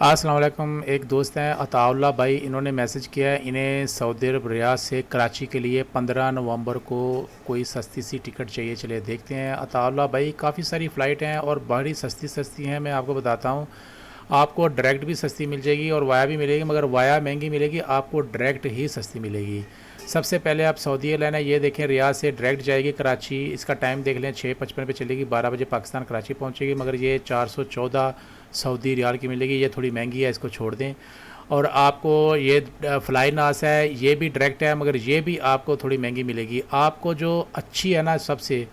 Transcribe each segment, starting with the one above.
अस्सलाम वालेकुम। एक दोस्त हैं अताउल्ला भाई, इन्होंने मैसेज किया है। इन्हें सऊदी अरब रियाद से कराची के लिए 15 नवंबर को कोई सस्ती सी टिकट चाहिए। चलिए देखते हैं। अताउल्ला भाई, काफ़ी सारी फ़्लाइट हैं और बड़ी सस्ती सस्ती हैं। मैं आपको बताता हूँ, आपको डायरेक्ट भी सस्ती मिल जाएगी और वाया भी मिलेगी, मगर वाया महंगी मिलेगी, आपको डायरेक्ट ही सस्ती मिलेगी। सबसे पहले आप सऊदी एयरलाइन है, ये देखें, रियाद से डायरेक्ट जाएगी कराची। इसका टाइम देख लें, 6:55 पे चलेगी, 12 बजे पाकिस्तान कराची पहुंचेगी, मगर ये 414 सऊदी रियाल की मिलेगी। ये थोड़ी महंगी है, इसको छोड़ दें। और आपको ये फ्लाई नास है, ये भी डायरेक्ट है, मगर ये भी आपको थोड़ी महंगी मिलेगी। आपको जो अच्छी है ना सबसे,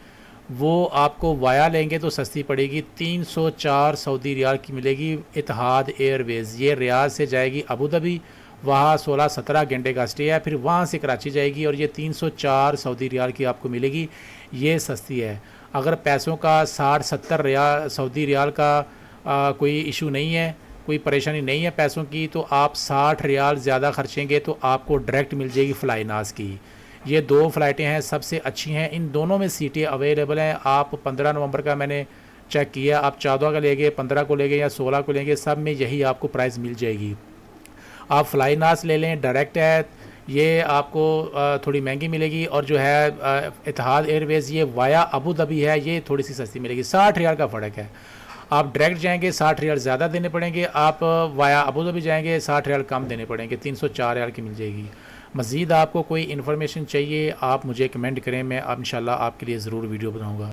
वो आपको वाया लेंगे तो सस्ती पड़ेगी, 304 सऊदी रियाल की मिलेगी। इतिहाद एयरवेज़, ये रियाद से जाएगी अबू धाबी, वहाँ 16-17 घंटे का स्टे है, फिर वहाँ से कराची जाएगी और ये 304 सऊदी रियाल की आपको मिलेगी। ये सस्ती है। अगर पैसों का 60-70 रियाल सऊदी रियाल का कोई इशू नहीं है, कोई परेशानी नहीं है पैसों की, तो आप 60 रियाल ज़्यादा खर्चेंगे तो आपको डायरेक्ट मिल जाएगी फ़्लाई नास की। ये दो फ़्लाइटें हैं, सबसे अच्छी हैं। इन दोनों में सीटें अवेलेबल हैं। आप 15 नवंबर का मैंने चेक किया, आप 14 का लेंगे, 15 को लेंगे या 16 को लेंगे, सब में यही आपको प्राइस मिल जाएगी। आप फ़्लाई नास ले लें, डायरेक्ट है, ये आपको थोड़ी महंगी मिलेगी। और जो है इतिहाद एयरवेज़, ये वाया अबू धाबी है, ये थोड़ी सी सस्ती मिलेगी। 60 रियाल का फ़र्क है। आप डायरेक्ट जाएंगे 60 रियाल ज़्यादा देने पड़ेंगे, आप वाया अबू धाबी जाएंगे 60 रियाल कम देने पड़ेंगे, 304 रियाल की मिल जाएगी। मज़ीद आपको कोई इन्फॉर्मेशन चाहिए, आप मुझे कमेंट करें, मैं इंशाल्लाह आपके लिए ज़रूर वीडियो बनाऊँगा।